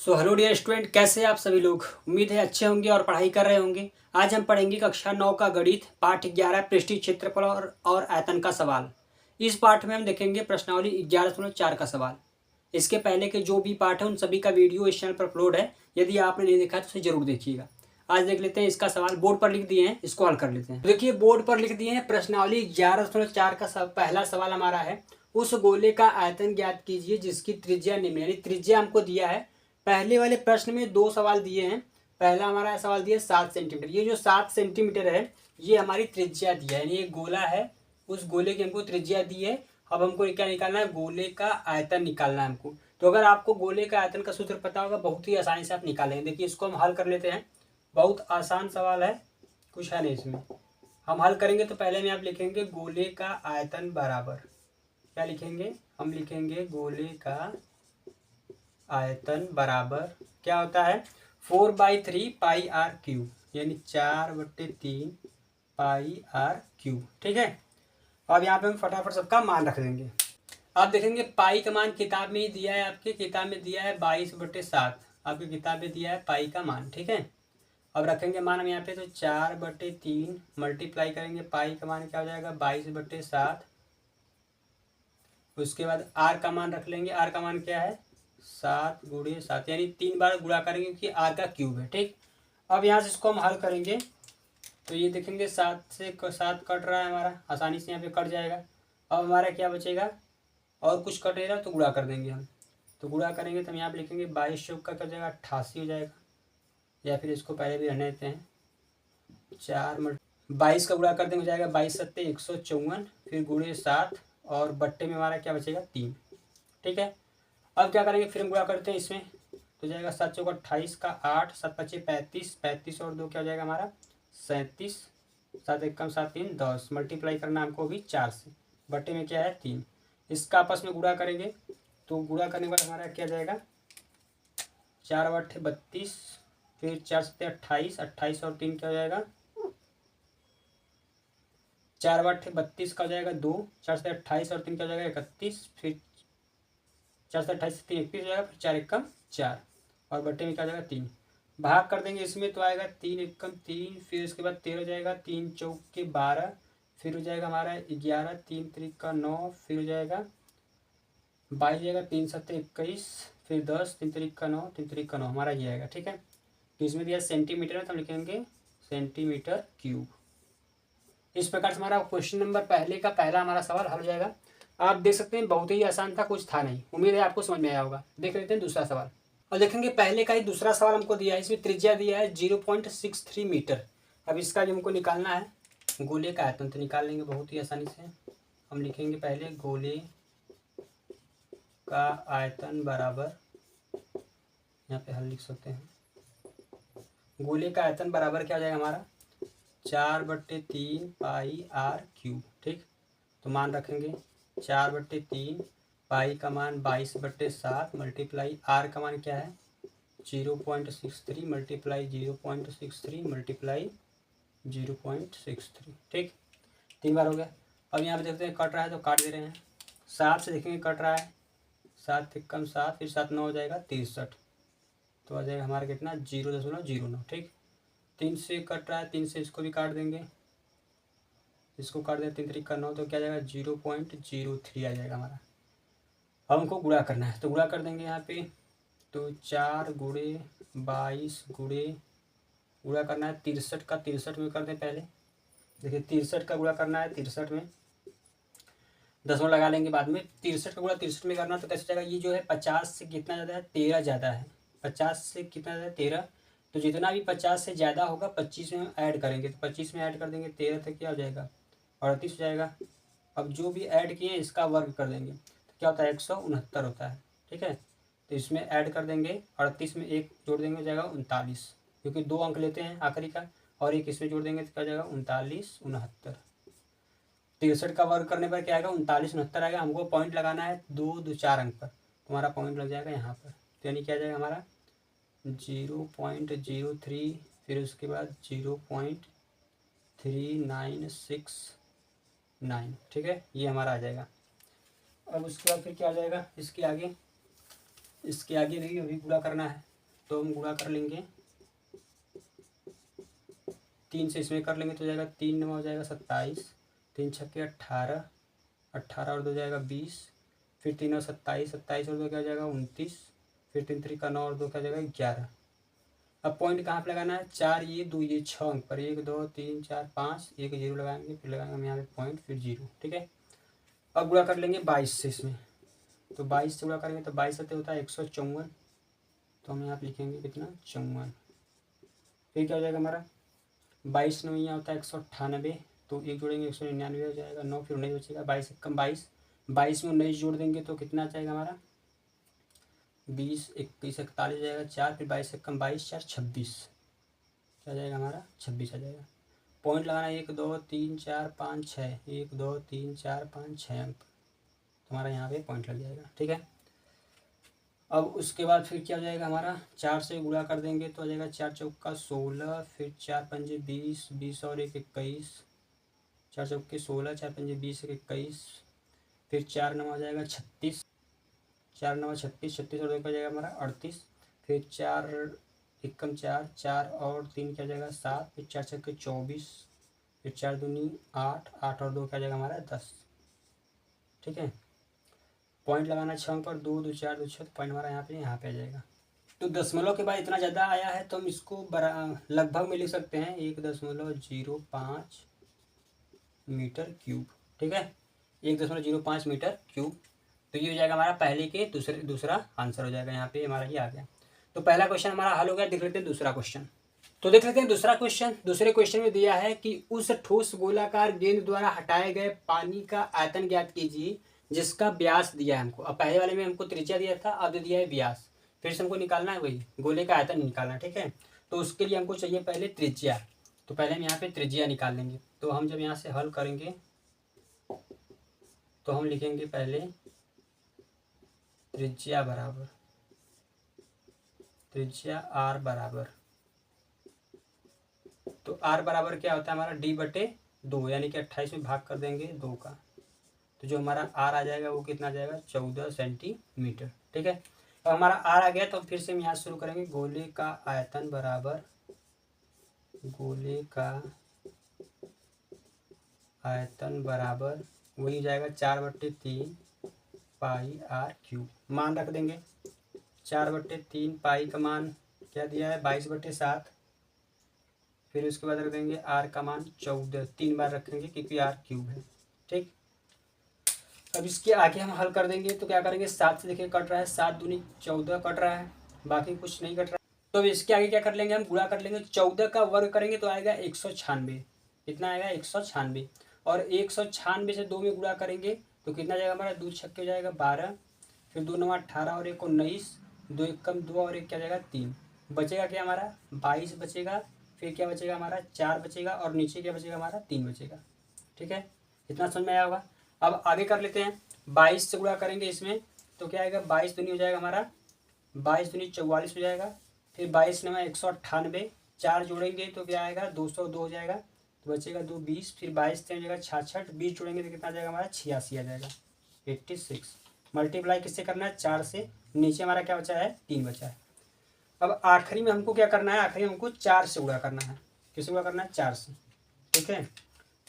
Hello dear student, कैसे हैं आप सभी लोग। उम्मीद है अच्छे होंगे और पढ़ाई कर रहे होंगे। आज हम पढ़ेंगे कक्षा 9 का गणित पाठ 11 पृष्ठीय क्षेत्रफल और आयतन का सवाल। इस पाठ में हम देखेंगे प्रश्नावली 11.4 का सवाल। इसके पहले के जो भी पाठ है उन सभी का वीडियो इस चैनल पर अपलोड है। यदि आपने नहीं देखा तो उसे जरूर देखिएगा। आज देख लेते हैं इसका सवाल। बोर्ड पर लिख दिए हैं, इसको हल कर लेते हैं। देखिए बोर्ड पर लिख दिए हैं प्रश्नावली 11.4 का पहला सवाल हमारा है। उस गोले का आयतन ज्ञात कीजिए जिसकी त्रिज्या निम्न, यानी त्रिज्या हमको दिया है। पहले वाले प्रश्न में दो सवाल दिए हैं। पहला हमारा सवाल दिया 7 सेंटीमीटर। ये जो 7 सेंटीमीटर है ये हमारी त्रिज्या दिया है, यानी ये गोला है, उस गोले की हमको त्रिज्या दी है। अब हमको क्या निकालना है, गोले का आयतन निकालना है हमको। तो अगर आपको गोले का आयतन का सूत्र पता होगा बहुत ही आसानी से आप निकालेंगे। देखिए इसको हम हल कर लेते हैं। बहुत आसान सवाल है, कुछ है नहीं इसमें। हम हल करेंगे तो पहले में आप लिखेंगे गोले का आयतन बराबर, क्या लिखेंगे, हम लिखेंगे गोले का आयतन बराबर क्या होता है 4/3 पाई आर क्यूब, यानी 4/3 पाई आर क्यूब। ठीक है। अब यहाँ पे हम फटाफट सबका मान रख देंगे। आप देखेंगे पाई का मान किताब में ही दिया है, आपके किताब में दिया है 22/7। आपकी किताब में दिया है पाई का मान। ठीक है। अब रखेंगे मान हम यहाँ पे, तो 4/3 मल्टीप्लाई करेंगे, पाई का मान क्या हो जाएगा 22/7। उसके बाद आर का मान रख लेंगे। आर का मान क्या है 7 × 7, यानी 3 बार गुणा करेंगे क्योंकि आर का क्यूब है। ठीक। अब यहाँ से इसको हम हल करेंगे तो ये देखेंगे 7 से 7 कट रहा है हमारा, आसानी से यहाँ पे कट जाएगा। अब हमारा क्या बचेगा, और कुछ कटेगा तो गुणा कर देंगे हम। तो गुणा करेंगे तो हम यहाँ पे लिखेंगे 22 चौक का क्या हो जाएगा 88 हो जाएगा, या फिर इसको पहले भी रहने देते हैं। 22 का गुणा कर देंगे हो जाएगा 22 × 7 = 154, फिर गुणे 7 और बट्टे में हमारा क्या बचेगा 3। ठीक है। अब क्या करेंगे, फिर हम गुणा करते हैं इसमें, तो जाएगा 7 चौक 28 का 8, 7 × 5 = 35 और 2 क्या हो जाएगा हमारा 37, 7 × 1 = 7, 3 10। मल्टीप्लाई करना हमको भी 4 से, बट्टे में क्या है 3। इसका आपस में गुणा करेंगे तो गुणा करने के बाद हमारा क्या जाएगा 4 × 8 = 32, फिर 4 × 7 = 28, 28 और 3 क्या हो जाएगा 4 × 8 = 32 का हो जाएगा 2, 4 से 28 और 3 क्या हो जाएगा 31, फिर 4 से 28 से 3 31 हो जाएगा, फिर 4 × 1 = 4 और बट्टे में क्या हो जाएगा 3। भाग कर देंगे इसमें तो आएगा 3 × 1 = 3, फिर उसके बाद 13 हो जाएगा, 3 चौक के 12, फिर हो जाएगा हमारा 11, 3 त्रिक का 9, फिर हो जाएगा 22 जाएगा, 3 7 21, फिर 10, 3 त्रिक का 9, 3 त्रिक का 9 हमारा ये आएगा। ठीक है। तो इसमें दिया सेंटीमीटर है तो हम लिखेंगे सेंटीमीटर क्यूब। इस प्रकार से हमारा क्वेश्चन नंबर पहले का पहला हमारा सवाल हल हो जाएगा। आप देख सकते हैं बहुत ही आसान था, कुछ था नहीं। उम्मीद है आपको समझ में आया होगा। देख लेते हैं दूसरा सवाल। और देखेंगे पहले का ही दूसरा सवाल हमको दिया है, इसमें त्रिज्या दिया है 0.63 मीटर। अब इसका जो हमको निकालना है गोले का आयतन, तो निकाल लेंगे बहुत ही आसानी से। हम लिखेंगे पहले गोले का आयतन बराबर, यहाँ पे हल लिख सकते हैं, गोले का आयतन बराबर क्या हो जाएगा हमारा 4/3 पाई आर क्यूब। ठीक। तो मान रखेंगे 4/3, पाई का मान 22/7 मल्टीप्लाई आर का मान क्या है 0.63 मल्टीप्लाई 0.63 मल्टीप्लाई 0.63। ठीक। 3 बार हो गया। अब यहाँ पे देखते हैं कट रहा है तो काट दे रहे हैं। 7 से देखेंगे कट रहा है, 7 × 7, फिर 7 9 हो जाएगा 63, तो आ जाएगा हमारा कितना 0.09। ठीक। 3 से कट रहा है, 3 से इसको भी काट देंगे, इसको काट दें 3 त्रिक का 9, तो क्या जाएगा 0.03 आ जाएगा हमारा। अब हमको गुणा करना है तो गुणा कर देंगे यहाँ पे, तो 4 × 22 गुणा करना है 63 का 63 में कर दें पहले। देखिए 63 का गुणा करना है 63 में, दसवां लगा लेंगे बाद में। 63 का गुणा 63 में करना तो कैसे जाएगा, ये जो है 50 से कितना ज़्यादा है 13 ज़्यादा है, 50 से कितना ज़्यादा है 13, तो जितना भी 50 से ज़्यादा होगा 25 में हम ऐड करेंगे, तो 25 में ऐड कर देंगे 13 तक क्या हो जाएगा 38 हो जाएगा। अब जो भी ऐड किए इसका वर्ग कर देंगे तो क्या होता है 169 होता है। ठीक है। तो इसमें ऐड कर देंगे 38 में 1 जोड़ देंगे हो जाएगा 39, क्योंकि 2 अंक लेते हैं आखिरी का, और एक इसमें जोड़ देंगे तो क्या हो जाएगा 39 69। 63 का वर्ग करने पर क्या आएगा 39 69 आएगा। हमको पॉइंट लगाना है 2 2 4 अंक पर, तो हमारा पॉइंट लग जाएगा यहाँ पर, तो यानी क्या जाएगा हमारा 0.03, फिर उसके बाद 0.3969। ठीक है, ये हमारा आ जाएगा। अब उसके बाद फिर क्या आ जाएगा इसके आगे देखिए अभी पूरा करना है। तो हम गुणा कर लेंगे 3 से इसमें कर लेंगे तो हो जाएगा 3 9 हो जाएगा 27, 3 छक्के 18, 18 और 2 जाएगा 20, फिर 3 और 27, 27 और 2 क्या हो जाएगा 29, फिर 3 3 का 9 और 2 क्या हो जाएगा 11। अब पॉइंट कहाँ पे लगाना है, 4 ये 2 ये 6 अंक पर, 1 2 3 4 5, एक जीरो लगाएंगे, फिर लगाएंगे हम यहाँ पे पॉइंट, फिर जीरो। ठीक है, अब गुणा कर लेंगे 22 से इसमें, तो 22 से गुणा करेंगे तो 22 सत्ते होता है 154, तो हम यहाँ पे लिखेंगे कितना 54। फिर क्या हो जाएगा हमारा 22 9 यहाँ होता है 198, तो एक जोड़ेंगे 199 हो जाएगा, 9 फिर 19 बचेगा, 22 कम 22, 22 में 19 जोड़ देंगे तो कितना आ जाएगा हमारा 20 21 41 जाएगा 4, फिर 22 कम 22 4 26, क्या आ जाएगा हमारा 26 आ जाएगा। पॉइंट लगाना 1 2 3 4 5 6, 1 2 3 4 5 6 अंक, तुम्हारा यहाँ पे पॉइंट लग जाएगा। ठीक है, अब उसके बाद फिर क्या हो जाएगा हमारा 4 से गुणा कर देंगे तो आ जाएगा 4 चौका 16, फिर 4 पंजे 20, 20 और 1 21, 4 चौके 16, 4 पंजे 20 21, फिर 4 9 आ जाएगा 36, 4 9 36, 36 और 2 का जाएगा हमारा 38, फिर 4 एकम 4, 4 और 3 क्या जाएगा 7, फिर 4 छक्के 24, फिर 4 दूनी 8, 8 और 2 क्या जाएगा हमारा 10। ठीक है, पॉइंट लगाना 6 पर, 2 2 4 2 6, तो पॉइंट हमारा यहाँ पे आ जाएगा। तो दशमलव के बाद इतना ज़्यादा आया है तो हम इसको लगभग में लिख सकते हैं 1.05 मीटर क्यूब। ठीक है, 1.05 मीटर क्यूब, तो ये हो जाएगा हमारा पहले के दूसरा आंसर हो जाएगा, यहाँ पे हमारा ये आ गया। तो पहला क्वेश्चन हमारा हल हो गया। देख लेते हैं दूसरा क्वेश्चन। तो देख लेते हैं दूसरा क्वेश्चन। दूसरे क्वेश्चन में दिया है कि उस ठोस गोलाकार गेंद द्वारा हटाए गए पानी का आयतन ज्ञात कीजिए जिसका व्यास दिया है हमको। अब पहले वाले में हमको त्रिज्या दिया था, अब दिया है व्यास, फिर से हमको निकालना है वही गोले का आयतन निकालना है। ठीक है, तो उसके लिए हमको चाहिए पहले त्रिज्या, तो पहले हम यहाँ पे त्रिज्या निकाल लेंगे। तो हम जब यहाँ से हल करेंगे तो हम लिखेंगे पहले त्रिज्या बराबर, त्रिज्या आर बराबर, तो आर बराबर क्या होता है हमारा d/2, यानी कि 28 में भाग कर देंगे 2 का, तो जो हमारा आर आ जाएगा वो कितना आ जाएगा 14 सेंटीमीटर। ठीक है, अब हमारा आर आ गया तो फिर से हम यहाँ शुरू करेंगे। गोले का आयतन बराबर, गोले का आयतन बराबर वही जाएगा 4/3 पाई आर क्यूब। मान रख देंगे 4/3, पाई का मान क्या दिया है 22/7, फिर उसके बाद रख देंगे आर का मान 14, 3 बार रखेंगे क्योंकि आर क्यूब है। ठीक, अब इसके आगे हम हल कर देंगे तो क्या करेंगे 7 से देखिए कट रहा है, 7 दूनी 14 कट रहा है, बाकी कुछ नहीं कट रहा है। तो इसके आगे क्या कर लेंगे हम गुणा कर लेंगे, 14 का वर्ग करेंगे तो आएगा 196, कितना आएगा 196, और 196 से 2 में गुणा करेंगे तो कितना जाएगा हमारा 2 छक्के हो जाएगा 12, फिर 2 9 18 और 1 19, 2 1 कम 2 और 1 क्या जाएगा 3, बचेगा क्या हमारा 22 बचेगा, फिर क्या बचेगा हमारा 4 बचेगा, और नीचे क्या बचेगा हमारा 3 बचेगा। ठीक है, इतना समझ में आया होगा। अब आगे कर लेते हैं, 22 से गुणा करेंगे इसमें तो क्या आएगा 22 दूनी हो जाएगा हमारा 22 दूनी 44 हो जाएगा, फिर 22 नवा 198, 4 जोड़ेंगे तो क्या आएगा 202 हो जाएगा, तो बचेगा 2 20, फिर 22 हो जाएगा 66, 20 जोड़ेंगे तो कितना आ जाएगा हमारा 86 आ जाएगा 86। मल्टीप्लाई किससे करना है 4 से, नीचे हमारा क्या बचा है 3 बचा है। अब आखिरी में हमको क्या करना है, आखिरी में हमको 4 से गुणा करना है। किससे गुणा करना है 4 से। ठीक है,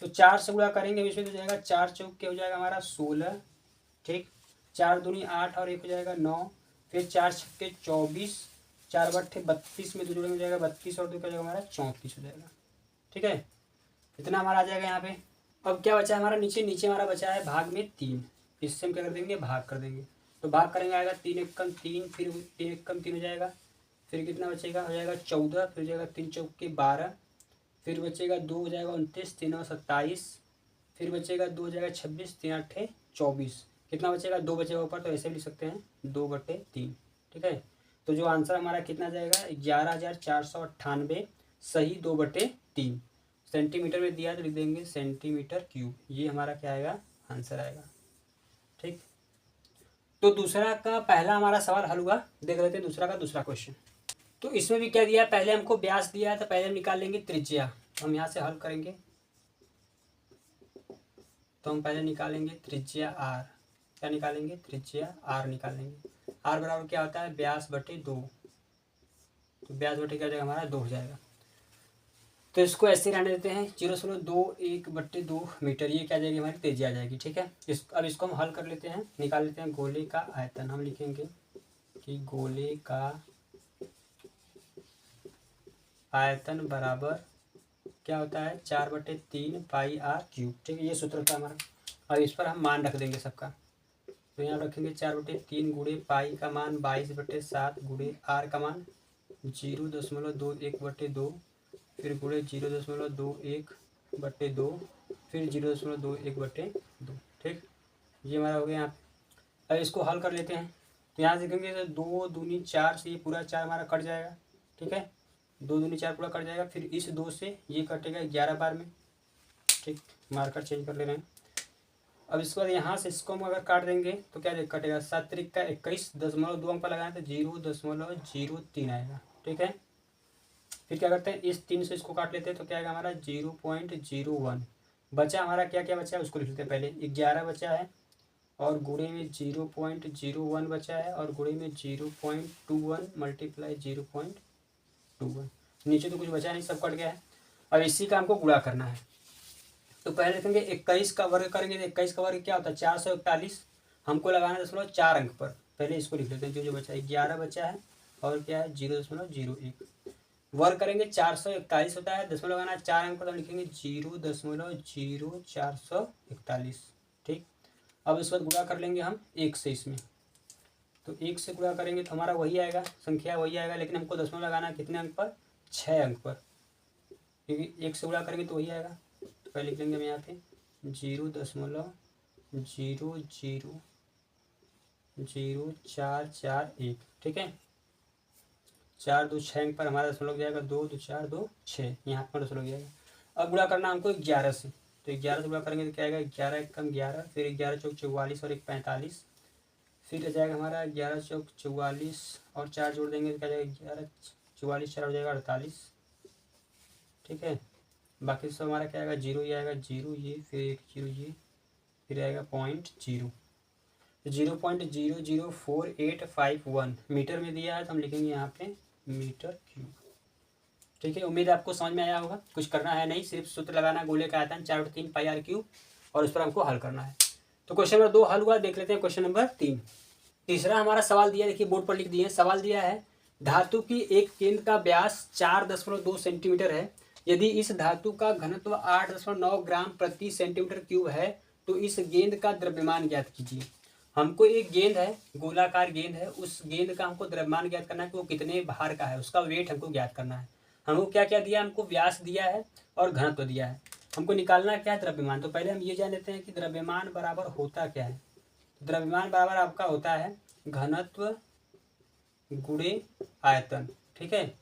तो 4 से गुणा करेंगे इसमें तो जाएगा 4 चौक क्या हो जाएगा हमारा 16, ठीक, 4 दूनी 8 और 1 हो जाएगा 9, फिर 4 छक्के 24, 4/32 में 2 जोड़े हो जाएगा 32 और 2 का जाएगा हमारा 34 हो जाएगा। ठीक है, इतना हमारा आ जाएगा यहाँ पे। अब क्या बचा है हमारा नीचे हमारा बचा है भाग में 3, इससे हम क्या कर देंगे भाग कर देंगे, तो भाग करेंगे आएगा 3 एकम 3, फिर 3 एकम 3 हो जाएगा, फिर कितना बचेगा हो जाएगा 14, फिर हो जाएगा 3 चौके 12, फिर बचेगा 2 हो जाएगा 29, 3 और 27, फिर बचेगा 2 हो जाएगा 26, 3 8 24, कितना बचेगा 2 बचेगा ऊपर, तो ऐसे भी लिख सकते हैं 2/3। ठीक है, तो जो आंसर हमारा कितना जाएगा 11,498, सही 2/3। सेंटीमीटर में दिया तो लिख देंगे सेंटीमीटर क्यूब, ये हमारा क्या आएगा आंसर आएगा। ठीक, तो दूसरा का पहला हमारा सवाल हल हुआ। देख लेते हैं दूसरा का दूसरा क्वेश्चन। तो इसमें भी क्या दिया है, पहले हमको व्यास दिया है तो पहले हम निकाल लेंगे त्रिज्या, तो हम यहाँ से हल करेंगे तो हम पहले निकालेंगे त्रिज्या आर, क्या निकालेंगे त्रिज्या आर निकालेंगे। आर बराबर क्या होता है व्यास/2, तो 42 क्या हो जाएगा हमारा 2 हो जाएगा। तो इसको ऐसे रहने देते हैं 0.21/2 मीटर, ये क्या आ जाएगी हमारी त्रिज्या आ जाएगी। ठीक है, अब इसको हम हल कर लेते हैं, निकाल लेते हैं। गोले का आयतन हम लिखेंगे कि गोले का आयतन बराबर क्या होता है 4/3 पाई r क्यूब। ठीक है, ये सूत्र होता है हमारा। अब इस पर हम मान रख देंगे सबका, तो यहाँ रखेंगे 4/3 गुणे पाई का मान 22/7 गुणे r का मान 0.21/2, फिर गुणे 0.21/2, फिर 0.21/2। ठीक, ये हमारा हो गया यहाँ। अब इसको हल कर लेते हैं, तो यहाँ देखेंगे तो 2 दूनी 4 से ये पूरा 4 हमारा कट जाएगा। ठीक है, 2 दूनी 4 पूरा कट जाएगा, फिर इस 2 से ये कटेगा 11 बार में। ठीक, मार्कर चेंज कर ले रहे हैं। अब इसके बाद यहाँ से इसको हम अगर काट देंगे तो क्या कटेगा 7 त्रिक का 21, 2 अंक पर लगाए तो 0.03 आएगा। ठीक है, फिर क्या करते हैं इस 3 से इसको काट लेते हैं, तो क्या आएगा हमारा 0.01 बचा। हमारा क्या क्या बचा है उसको लिख लेते हैं। पहले 11 बचा है, और गुणे में 0.01 बचा है, और गुणे में 0.21 मल्टीप्लाई 0.21। नीचे तो कुछ बचा नहीं, सब कट गया है। अब इसी का हमको गुणा करना है, तो पहले लिखेंगे 21 का वर्ग करेंगे। तो 21 का वर्ग क्या होता है 441, हमको लगाना है 0.4 अंक पर। पहले इसको लिख लेते हैं, जो बचा है 11 बचा है, और क्या है 0.01 वर्ग करेंगे 441 होता है, दशमलव लगाना है 4 अंक पर, तो लिखेंगे 0.0441। ठीक, अब इस बार गुणा कर लेंगे हम 1 से इसमें, तो 1 से गुणा करेंगे तो हमारा वही आएगा, संख्या वही आएगा, लेकिन हमको दशमलव लगाना है कितने अंक पर 6 अंक पर, क्योंकि 1 से गुणा करेंगे तो वही आएगा। तो पहले लिख लेंगे हम यहाँ पे 0.0000441। ठीक है, 4 2 6 अंक पर हमारा दशमलव लग जाएगा, 2 2 4 2 6, यहाँ पर दशमलव लग जाएगा। अब गुणा करना हमको 11 से, तो 11 से गुणा करेंगे तो क्या आएगा 11 एक कम 11, फिर 11 चौक 44 और 1 45, फिर आ जाएगा हमारा 11 चौक 44 और 4 जोड़ देंगे तो क्या जाएगा 11 44 4 हो जाएगा 48। ठीक है, बाकी सब हमारा क्या आएगा 0 ये आएगा 0 ये, फिर 1 0 ये, फिर आएगा 0.0, 0.004851 मीटर में दिया है, तो हम लिखेंगे यहाँ पे मीटर क्यूब। ठीक है, उम्मीद है आपको समझ में आया होगा। कुछ करना है नहीं, सिर्फ सूत्र लगाना, गोले का आयतन 4/3 पाई r क्यूब, और उस पर हमको हल करना है। तो क्वेश्चन नंबर 2 हल हुआ, देख लेते हैं क्वेश्चन नंबर 3। तीसरा हमारा सवाल दिया, देखिए बोर्ड पर लिख दिए। सवाल दिया है धातु की एक गेंद का व्यास 4.2 सेंटीमीटर है। यदि इस धातु का घनत्व 8.9 ग्राम प्रति सेंटीमीटर क्यूब है, तो इस गेंद का द्रव्यमान ज्ञात कीजिए। हमको एक गेंद है, गोलाकार गेंद है, उस गेंद का हमको द्रव्यमान ज्ञात करना है कि वो कितने भार का है, उसका वेट हमको ज्ञात करना है। हमको क्या क्या दिया, हमको व्यास दिया है और घनत्व दिया है। हमको निकालना क्या है द्रव्यमान। तो पहले हम ये जान लेते हैं कि द्रव्यमान बराबर होता क्या है। द्रव्यमान बराबर आपका होता है घनत्व गुणे आयतन। ठीक है,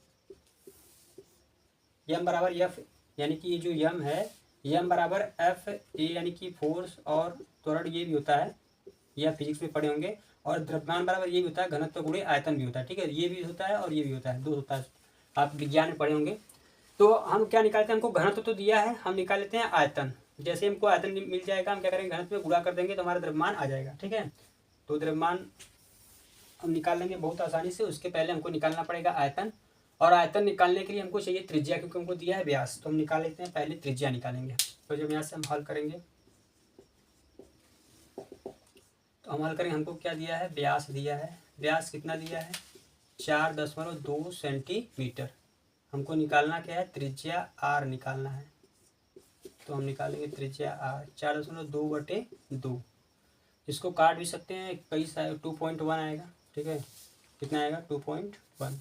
यम बराबर एफ, यानी कि ये जो यम है, यम बराबर एफ ए, यानी कि फोर्स और त्वरण, ये भी होता है, यह फिजिक्स में पढ़े होंगे। और द्रव्यमान बराबर ये भी होता है घनत्व गुणे आयतन भी होता है। ठीक है, ये भी होता है और ये भी होता है, दो होता है, आप विज्ञान में पढ़े होंगे। तो हम क्या निकालते हैं, हमको घनत्व तो दिया है, हम निकाल लेते हैं आयतन। जैसे हमको आयतन मिल जाएगा, हम क्या करेंगे घनत्व में गुणा कर देंगे तो हमारा द्रव्यमान आ जाएगा। ठीक है, तो द्रव्यमान हम निकाल लेंगे बहुत आसानी से। उसके पहले हमको निकालना पड़ेगा आयतन, और आयतन निकालने के लिए हमको चाहिए त्रिज्या, क्योंकि हमको दिया है व्यास। तो हम निकाल लेते हैं, पहले त्रिज्या निकालेंगे। तो जब यहाँ से हम हल करेंगे तो हम हल करेंगे, हमको क्या दिया है व्यास दिया है। व्यास कितना दिया है 4.2 सेंटीमीटर। हमको निकालना क्या है त्रिज्या आर निकालना है। तो हम निकालेंगे त्रिज्या आर 4.2/2। इसको काट भी सकते हैं, कई सारे 2.1 आएगा। ठीक है, कितना आएगा 2.1,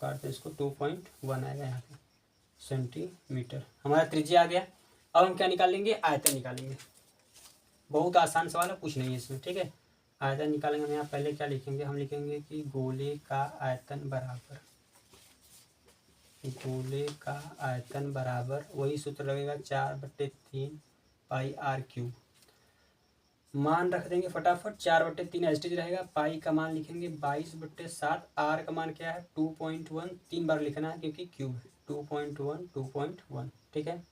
काटते हैं इसको 2.1 आएगा यहाँ पे सेंटीमीटर। हमारा त्रिज्या आ गया। अब हम क्या निकालेंगे आयतन निकालेंगे। बहुत आसान सवाल है, कुछ नहीं है इसमें। ठीक है, आयतन निकालेंगे हम यहाँ पहले क्या लिखेंगे, हम लिखेंगे कि गोले का आयतन बराबर, गोले का आयतन बराबर वही सूत्र लगेगा 4/3 पाई r क्यूब। मान रख देंगे फटाफट, 4/3 एज रहेगा, पाई का मान लिखेंगे 22/7, r का मान क्या है 2.1, 3 बार लिखना है क्योंकि क्यूब है, 2.1 2.1। ठीक है,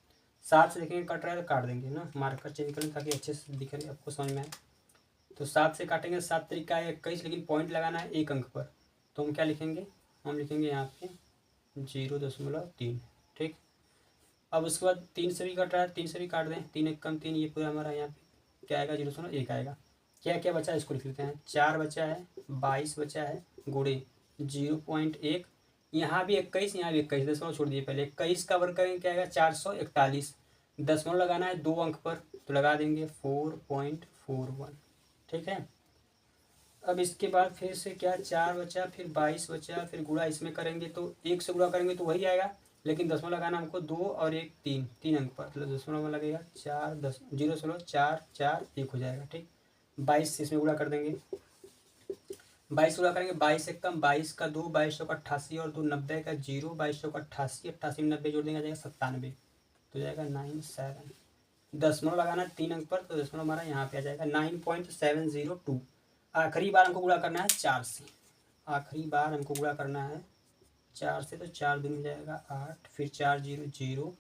7 से देखेंगे कट रहा है तो काट देंगे ना, मार्कर चेंज करें ताकि अच्छे से दिख रहे आपको समझ में आए। तो 7 से काटेंगे, 7 तरीका है 21, लेकिन पॉइंट लगाना है 1 अंक पर। तो हम क्या लिखेंगे हम लिखेंगे यहाँ पे 0.3। ठीक, अब उसके बाद 3 से भी कट रहा है, 3 से भी काट दें, 3 एक कम 3, ये पूरा हमारा यहाँ पे क्या आएगा 0.1 आएगा। क्या क्या बचा है इसको लिख लेते हैं। 4 बचा है, 22 बचा है, गुणे 0.1, यहाँ भी 21, यहाँ भी 21, दशमलव छोड़ दिए पहले। 21 का वर्ग करेंगे क्या आएगा 441, दशमलव लगाना है 2 अंक पर तो लगा देंगे 4.41। ठीक है, अब इसके बाद फिर से क्या 4 बचा, फिर 22 बचा, फिर गुणा इसमें करेंगे तो 1 से गुणा करेंगे तो वही आएगा, लेकिन दशमलव लगाना हमको 2 और 1 3, 3 अंक पर, मतलब दशमलव में लगेगा 0.441 हो जाएगा। ठीक, 22 से इसमें गुणा कर देंगे, 22 गुणा करेंगे, 22 एक कम 22 का 2, 22 का 88 और 2 90 का 0, 22 का 88, 88 में 90 जोड़ देंगे आ जाएगा 97, तो जाएगा 97। दशमलव लगाना 3 अंक पर तो दशमलव हमारा यहाँ पे आ जाएगा 9.702। आखिरी बार हमको गुणा करना है 4 से, आखिरी बार हमको गुणा करना है 4 से, तो 4 दूनी हो जाएगा 8, फिर 4 0 0,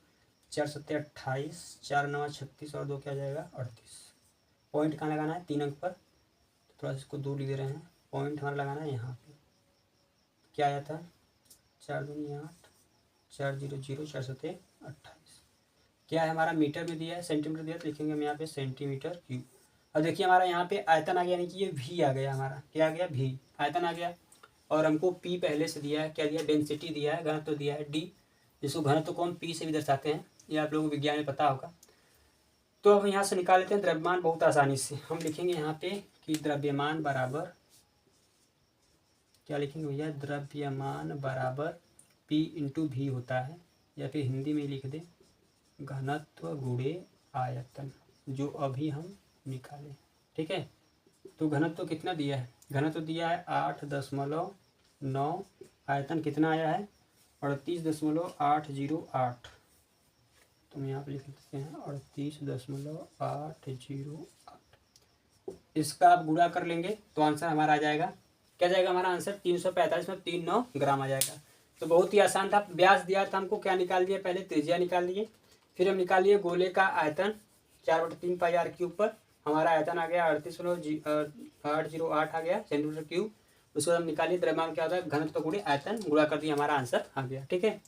4 7 28, 4 9 36 और 2 क्या जाएगा 38। पॉइंट कहाँ लगाना है 3 अंक पर, थोड़ा सा इसको दूर ले रहे हैं, पॉइंट हमारा लगाना है यहाँ पे। क्या आया था 4 दूनी 8, 4 0 0, 4 7 28। क्या है हमारा मीटर में दिया है, सेंटीमीटर दिया है तो लिखेंगे हम यहाँ पे सेंटीमीटर क्यूब। अब देखिए हमारा यहाँ पे आयतन आ गया, यानी कि ये भी आ गया हमारा, क्या आ गया भी, आयतन आ गया। और हमको पी पहले से दिया है, क्या दिया, डेंसिटी दिया है, घनत्व दिया है डी, जिसको घनत्व को हम पी से भी दर्शाते हैं, ये आप लोगों को विज्ञान में पता होगा। तो अब यहाँ से निकाल लेते हैं द्रव्यमान बहुत आसानी से। हम लिखेंगे यहाँ पे कि द्रव्यमान बराबर, क्या लिखेंगे भैया, द्रव्यमान बराबर पी इंटू भी होता है, या फिर हिंदी में लिख दे घनत्व गुणे आयतन, जो अभी हम निकालें। ठीक है, तो घनत्व कितना दिया है, घनत्व दिया है 8.9, आयतन कितना आया है 38.808, तो हम यहाँ पर लिख सकते हैं 38.808। इसका आप गुणा कर लेंगे तो आंसर हमारा आ जाएगा, क्या जाएगा हमारा आंसर 345 में 39 ग्राम आ जाएगा। तो बहुत ही आसान था। व्यास दिया था हमको, क्या निकाल दिया, पहले त्रिज्या निकाल लिए, फिर हम निकाल लिए गोले का आयतन 4/3 पाई आर क्यूब पर, हमारा आयतन आ गया 38.808 आ गया सेंटीमीटर क्यूब। उसके बाद हम निकालिए द्रव्यमान क्या होता है, घनत्व गुणे आयतन, गुणा कर दिए, हमारा आंसर आ गया। ठीक है,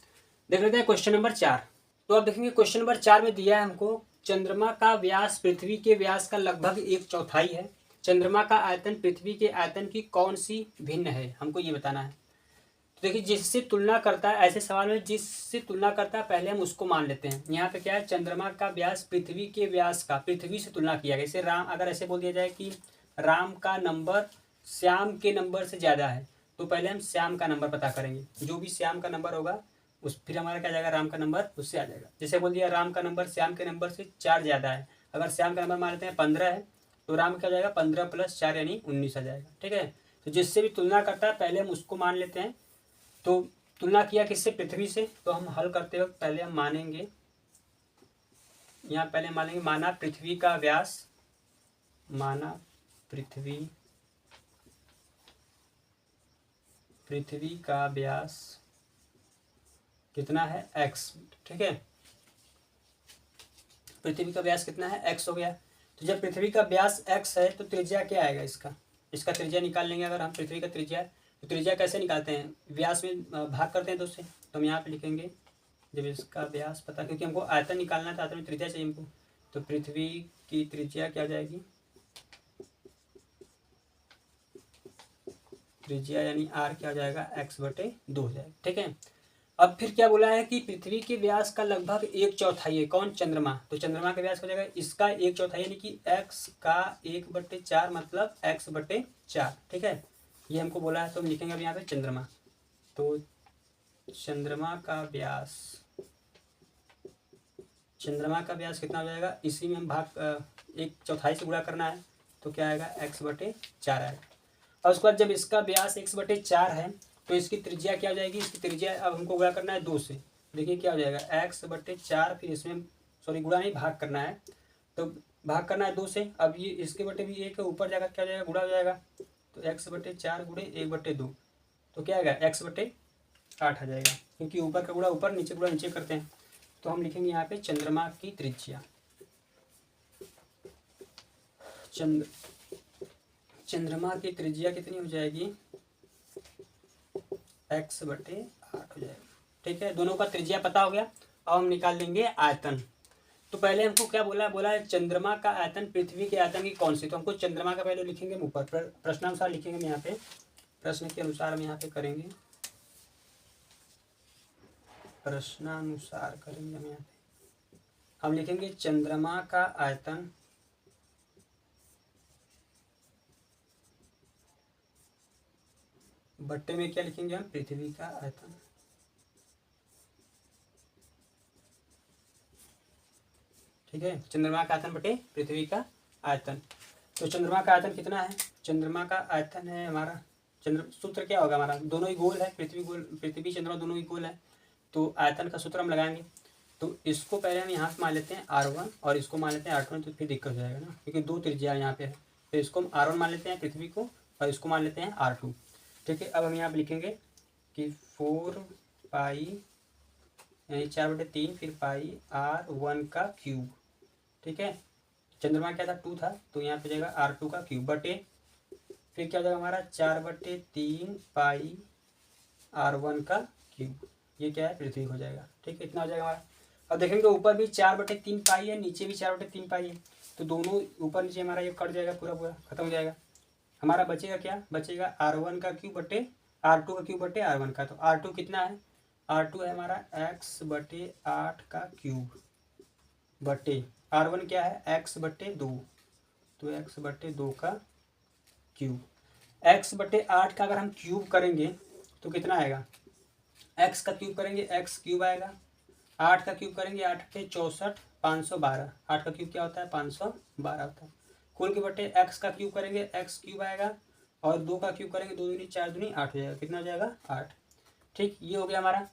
देख लेते हैं क्वेश्चन नंबर 4। तो अब देखेंगे क्वेश्चन नंबर 4 में दिया है हमको चंद्रमा का व्यास पृथ्वी के व्यास का लगभग 1/4 है, चंद्रमा का आयतन पृथ्वी के आयतन की कौन सी भिन्न है, हमको ये बताना है। तो देखिए जिससे तुलना करता है, ऐसे सवाल में जिससे तुलना करता है पहले हम उसको मान लेते हैं। यहाँ पे क्या है, चंद्रमा का व्यास पृथ्वी के व्यास का, पृथ्वी से तुलना किया गया। जैसे राम, अगर ऐसे बोल दिया जाए कि राम का नंबर श्याम के नंबर से ज़्यादा है, तो पहले हम श्याम का नंबर पता करेंगे, जो भी श्याम का नंबर होगा उस फिर हमारा क्या जाएगा, राम का नंबर उससे आ जाएगा। जैसे बोल दिया राम का नंबर श्याम के नंबर से 4 ज़्यादा है, अगर श्याम का नंबर मान लेते हैं 15 है, तो राम क्या जाएगा 15 + 4 यानी 19 आ जाएगा। ठीक है, तो जिससे भी तुलना करता है पहले हम उसको मान लेते हैं। तो तुलना किया किससे, पृथ्वी से, तो हम हल करते वक्त पहले हम मानेंगे, यहाँ पहले मानेंगे, माना पृथ्वी का व्यास, माना पृथ्वी का व्यास कितना है x। ठीक है, पृथ्वी का व्यास कितना है x हो गया। तो जब पृथ्वी का व्यास x है तो त्रिज्या क्या आएगा, इसका त्रिज्या निकाल लेंगे। अगर हम पृथ्वी का त्रिज्या, तो त्रिज्या कैसे निकालते हैं, व्यास में भाग करते हैं 2 से, तो हम यहाँ पे लिखेंगे जब इसका व्यास पता, क्योंकि हमको आयतन निकालना था, आयतन में त्रिज्या चाहिए हमको, तो पृथ्वी की त्रिज्या क्या जाएगी, त्रिज्या यानी r क्या हो जाएगा x/2 हो जाएगा। ठीक है, अब फिर क्या बोला है कि पृथ्वी के व्यास का लगभग 1/4 है, कौन, चंद्रमा। तो चंद्रमा का व्यास हो जाएगा इसका 1/4 यानी कि x का 1/4 मतलब x/4। ठीक है, ये हमको बोला है, तो हम लिखेंगे अब यहाँ पे चंद्रमा। तो चंद्रमा का व्यास कितना हो जाएगा, इसी में हम भाग 1/4 से गुणा करना है, तो क्या आएगा x/4 आएगा। और उसके बाद जब इसका व्यास x/4 है तो इसकी त्रिज्या क्या हो जाएगी, इसकी त्रिज्या अब हमको गुणा करना है 2 से। देखिए क्या हो जाएगा x/4, फिर इसमें सॉरी गुणा नहीं, भाग करना है, तो भाग करना है 2 से। अब ये इसके बटे भी 1 है, ऊपर जाकर क्या हो जाएगा, गुणा हो जाएगा, तो x/4 गुणे 1/2, तो क्या आएगा x/8 आ जाएगा, क्योंकि ऊपर का गुणा ऊपर, नीचे गुणा नीचे करते हैं। तो हम लिखेंगे यहाँ पे चंद्रमा की त्रिज्या, चंद्रमा की त्रिज्या कितनी हो जाएगी, x बटे 8 हो जाएगा। ठीक है, दोनों का त्रिज्या पता हो गया। अब हम निकाल लेंगे आयतन। तो पहले हमको क्या बोला है चंद्रमा का आयतन पृथ्वी के आयतन की कौन सी। तो हमको चंद्रमा का पहले लिखेंगे हम ऊपर, प्रश्नानुसार लिखेंगे हम यहाँ पे, प्रश्न के अनुसार हम यहाँ पे करेंगे, प्रश्नानुसार करेंगे हम यहाँ पे। हम लिखेंगे चंद्रमा का आयतन बट्टे में क्या लिखेंगे हम, पृथ्वी का आयतन। ठीक है, चंद्रमा का आयतन बटे पृथ्वी का आयतन। तो चंद्रमा का आयतन कितना है, चंद्रमा का आयतन है हमारा, सूत्र क्या होगा हमारा, दोनों ही गोल है, पृथ्वी चंद्रमा दोनों ही गोल है, तो आयतन का सूत्र हम लगाएंगे। तो इसको पहले हम यहाँ से मान लेते हैं R1 और इसको मान लेते हैं R2, तो फिर दिक्कत हो जाएगा ना, क्योंकि दो त्रिज्या यहाँ पे है। तो इसको हम R1 मान लेते हैं पृथ्वी को, और इसको मान लेते हैं R2। ठीक है, अब हम यहाँ पे लिखेंगे कि 4 पाई यानी 4/3 फिर पाई R1 का क्यूब। ठीक है, चंद्रमा क्या था 2 था, तो यहाँ पे जाएगा R2 का क्यूब बटे फिर क्या हो जाएगा हमारा 4/3 पाई R1 का क्यूब। ये क्या है, पृथ्वी हो जाएगा। ठीक है, इतना हो जाएगा हमारा। अब देखेंगे ऊपर भी 4/3 पाई है, नीचे भी 4/3 पाई है, तो दोनों ऊपर नीचे हमारा ये कट जाएगा, पूरा पूरा खत्म हो जाएगा। हमारा बचेगा क्या, बचेगा R1 का क्यूब बटे R2 का क्यूब बटे R1 का। तो R2 कितना है, R2 है हमारा x/8 का क्यूब बटे R1 क्या है x/2, तो x/2 का क्यूब। x/8 का अगर हम क्यूब करेंगे तो कितना आएगा, x का क्यूब करेंगे x क्यूब आएगा, 8 का क्यूब करेंगे 8 के 64 512, 8 का क्यूब क्या होता है 512 होता है। कुल के बटे x का क्यूब करेंगे x क्यूब आएगा, और 2 का क्यूब करेंगे 2 दूनी 4 दूनी 8 हो जाएगा। कितना हो जाएगा 8। ठीक, ये हो गया हमारा।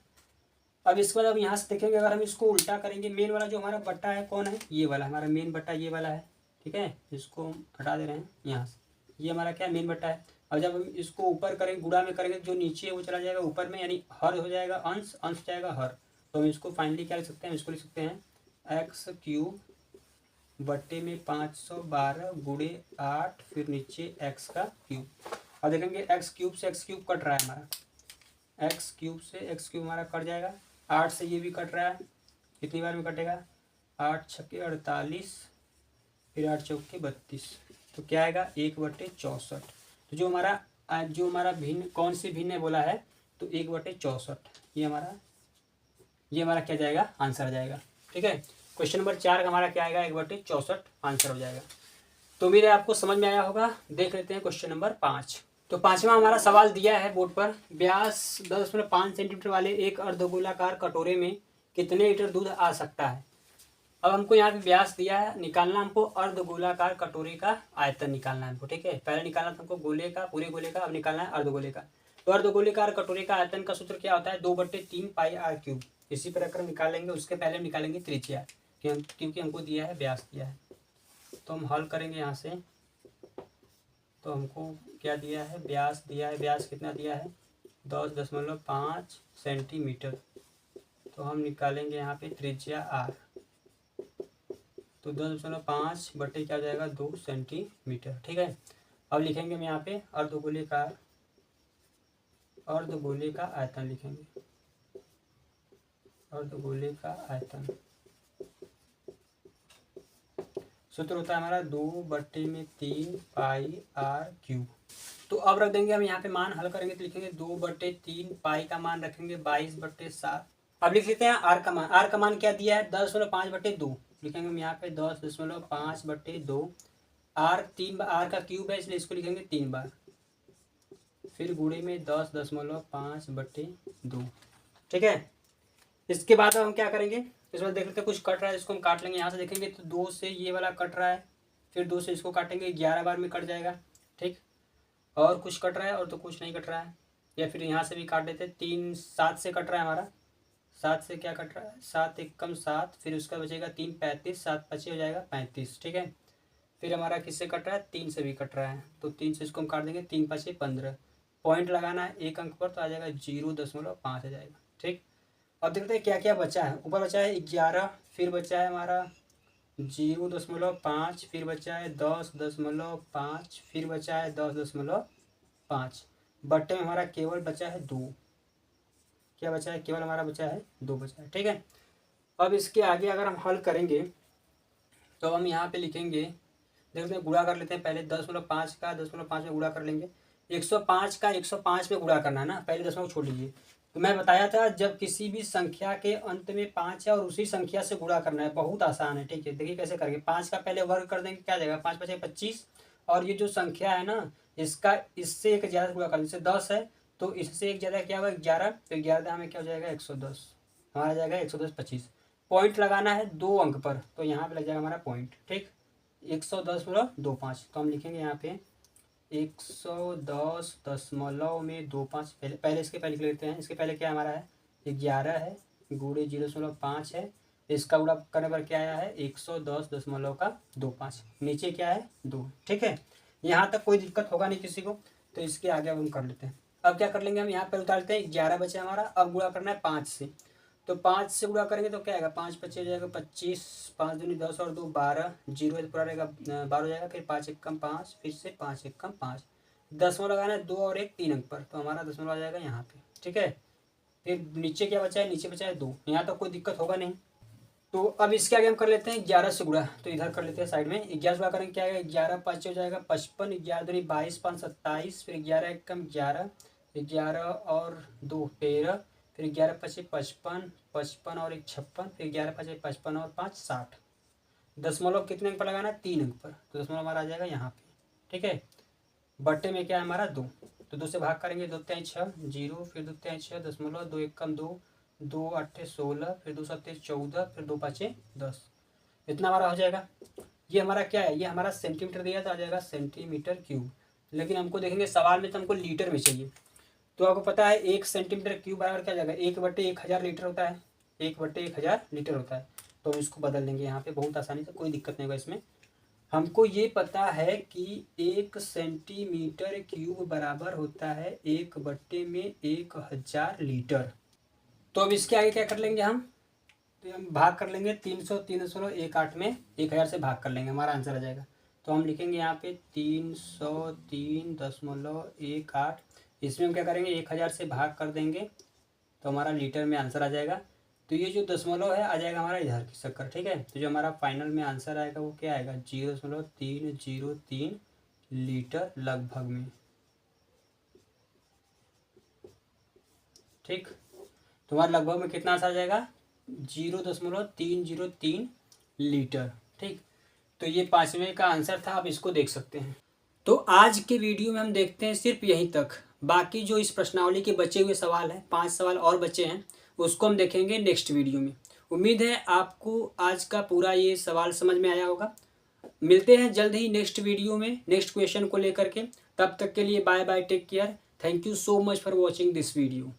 अब इसके बाद अब यहाँ से देखेंगे, अगर हम इसको उल्टा करेंगे, मेन वाला जो हमारा बट्टा है कौन है, ये वाला हमारा मेन बट्टा ये वाला है। ठीक है, इसको हम हटा दे रहे हैं यहाँ से, ये हमारा क्या मेन बट्टा है। और जब हम इसको ऊपर करेंगे, गुणा में करेंगे, जो नीचे है वो चला जाएगा ऊपर में, यानी हर हो जाएगा अंश, अंश जाएगा हर। तो हम इसको फाइनली क्या लिख सकते हैं, इसको लिख सकते हैं एक्स क्यूब बट्टे में 512 गुणे 8 फिर नीचे एक्स का क्यूब। अब देखेंगे एक्स क्यूब से एक्स क्यूब कट रहा है हमारा, एक्स क्यूब से एक्स क्यूब हमारा कट जाएगा, 8 से ये भी कट रहा है, कितनी बार में कटेगा 8 छक्के 48 फिर 8 चौके 32, तो क्या आएगा 1/64। तो जो हमारा भिन्न कौन सी भिन्न बोला है, तो 1/64 ये हमारा क्या जाएगा, आंसर आ जाएगा। ठीक है, क्वेश्चन नंबर 4 का हमारा क्या आएगा 1/64 आंसर हो जाएगा। तो उम्मीद है आपको समझ में आया होगा। देख लेते हैं क्वेश्चन नंबर 5। तो 5वां हमारा सवाल दिया है बोर्ड पर, व्यास 10.5 सेंटीमीटर वाले एक अर्धगोलाकार कटोरे में कितने लीटर दूध आ सकता है। अब हमको यहाँ पे व्यास दिया है, निकालना हमको अर्धगोलाकार कटोरे का आयतन निकालना है हमको। ठीक है, पहले निकालना था हमको गोले का, पूरे गोले का, अब निकालना है अर्धगोले का। तो अर्धगोलेकार कटोरे का आयतन का सूत्र क्या होता है, 2/3 पाई R क्यूब। इसी प्रकार निकाल लेंगे, उसके पहले हम निकालेंगे त्रिज्या, क्योंकि हमको दिया है व्यास दिया है। तो हम हल करेंगे यहाँ से, तो हमको क्या दिया है, व्यास दिया है, व्यास कितना दिया है 10.5 सेंटीमीटर। तो हम निकालेंगे यहाँ पे त्रिज्या R, तो 10.5 बटे क्या हो जाएगा 2 सेंटीमीटर। ठीक है, अब लिखेंगे हम यहाँ पे अर्धगोले का आयतन लिखेंगे, अर्धगोले का आयतन सूत्र होता है हमारा 2/3 पाई R क्यूब। तो अब रख देंगे हम यहाँ पे मान, हल करेंगे तो लिखेंगे 2/3 पाई का मान रखेंगे 22/7। अब लिख लेते हैं R का मान, R का मान क्या दिया है 10.5/2 लिखेंगे हम यहाँ पे 10.5/2। R का क्यूब है इसलिए इसको लिखेंगे 3 बार, फिर गुणे में 10.5/2। ठीक है, इसके बाद हम क्या करेंगे, इस बार देख लेते हैं कुछ कट रहा है, इसको हम काट लेंगे। यहाँ से देखेंगे तो 2 से ये वाला कट रहा है, फिर 2 से इसको काटेंगे 11 बार में कट जाएगा। ठीक, और कुछ कट रहा है और तो कुछ नहीं कट रहा है, या फिर यहाँ से भी काट देते, 3 7 से कट रहा है हमारा, 7 से क्या कट रहा है 7 एकम 7, फिर उसका बचेगा 3 35, 7 5 हो जाएगा 35। ठीक है, फिर हमारा किससे कट रहा है 3 से भी कट रहा है, तो 3 से इसको हम काट देंगे, 3 5 15, पॉइंट लगाना है एक अंक पर, तो आ जाएगा 0.5 आ जाएगा। ठीक, अब देखते हैं क्या क्या बचा है। ऊपर बचा है 11, फिर बचा है हमारा 0.5, फिर बचा है 10.5, फिर बचा है 10.5, बट्टे में हमारा केवल बचा है 2। क्या बचा है, केवल हमारा बचा है 2 बचा है। ठीक है, अब इसके आगे अगर हम हल करेंगे तो हम यहाँ पे लिखेंगे, देखते हैं गुणा कर लेते हैं पहले। 10.5 का 10.5 में गुणा कर लेंगे। 105 का 105 में गुणा करना है ना, पहले दशमलव छोड़ लीजिए। तो मैं बताया था जब किसी भी संख्या के अंत में 5 है और उसी संख्या से गुणा करना है, बहुत आसान है। ठीक है, देखिए कैसे करेंगे। 5 का पहले वर्ग कर देंगे, क्या जाएगा 5 5 25, और ये जो संख्या है ना इसका इससे एक ज़्यादा गुणा कर, जैसे 10 है तो इससे एक ज़्यादा क्या होगा 11, तो 11 में क्या हो जाएगा 110, हमारा जाएगा 110 25। पॉइंट लगाना है 2 अंक पर, तो यहाँ पे लग जाएगा हमारा पॉइंट। ठीक, 110.25, तो हम लिखेंगे यहाँ पे 110.25 पहले इसके पहले लिख लेते हैं। इसके पहले क्या हमारा है 11 है, गुणे 0.5 है, इसका गुणा करने पर क्या आया है 110.25, नीचे क्या है 2। ठीक है, यहाँ तक कोई दिक्कत होगा नहीं किसी को, तो इसके आगे अब हम कर लेते हैं। अब क्या कर लेंगे हम, यहाँ पर उतारते हैं 11 बचे हमारा, अब गुणा करना है 5 से, तो 5 से गुणा करेंगे तो क्या आएगा 5 25 हो जाएगा 25, 5 दूनी 10 और 2 12, जीरो है तो पूरा रहेगा 12 हो जाएगा, फिर 5 एकम 5, फिर से 5 एकम 5, दसवां लगाना है 2 और 1 3 अंक पर, तो हमारा दसवां आ जाएगा यहाँ पे। ठीक है, फिर नीचे क्या बचा है, नीचे बचा है 2, यहाँ तक कोई दिक्कत होगा नहीं। तो अब इसके आगे हम कर लेते हैं 11 से गुणा, तो इधर कर लेते हैं साइड में। 11 से गुणा करेंगे क्या आएगा 11 5 हो जाएगा 55, 11 दूनी 22 5 27, फिर 11 एकम 11, 11 और 2 13, फिर 11 5 55, 55 और 1 56, फिर 11 5 55 और 5 60। दशमलव कितने अंक पर लगाना है 3 अंक पर, तो दशमलव हमारा आ जाएगा यहाँ पे। ठीक है, बट्टे में क्या है हमारा 2, तो 2 से भाग करेंगे, 2 3 6 जीरो, फिर 2 3 6 दशमलव, 2 1 कम 2, 2 8 16, फिर 2 7 14, फिर 2 5 10, इतना हमारा हो जाएगा। ये हमारा क्या है, ये हमारा सेंटीमीटर दिया तो आ जाएगा सेंटीमीटर क्यूब, लेकिन हमको देखेंगे सवाल में तो हमको लीटर में चाहिए। तो आपको पता है 1 सेंटीमीटर क्यूब बराबर क्या जाएगा 1/1000 लीटर होता है, 1/1000 लीटर होता है। तो हम इसको बदल देंगे यहाँ पे बहुत आसानी से, कोई दिक्कत नहीं होगा इसमें। हमको ये पता है कि 1 सेंटीमीटर क्यूब बराबर होता है 1/1000 लीटर। तो अब इसके आगे क्या कर लेंगे हम, तो हम भाग कर लेंगे 303.18 में 1000 से भाग कर लेंगे, हमारा आंसर आ जाएगा। तो हम लिखेंगे यहाँ पे 303.18, इसमें हम क्या करेंगे 1000 से भाग कर देंगे, तो हमारा लीटर में आंसर आ जाएगा। तो ये जो दशमलव है आ जाएगा हमारा इधर की चक्कर। ठीक है, तो जो हमारा फाइनल में आंसर आएगा वो क्या आएगा 0.303 लीटर लगभग में। ठीक, तो हमारा लगभग में कितना आंसर आ जाएगा 0.303 लीटर। ठीक, तो ये 5वें का आंसर था, आप इसको देख सकते हैं। तो आज के वीडियो में हम देखते हैं सिर्फ यहीं तक, बाकी जो इस प्रश्नावली के बचे हुए सवाल हैं 5 सवाल और बचे हैं उसको हम देखेंगे नेक्स्ट वीडियो में। उम्मीद है आपको आज का पूरा ये सवाल समझ में आया होगा। मिलते हैं जल्द ही नेक्स्ट वीडियो में नेक्स्ट क्वेश्चन को लेकर के, तब तक के लिए bye bye, take care, thank you so much for watching this video.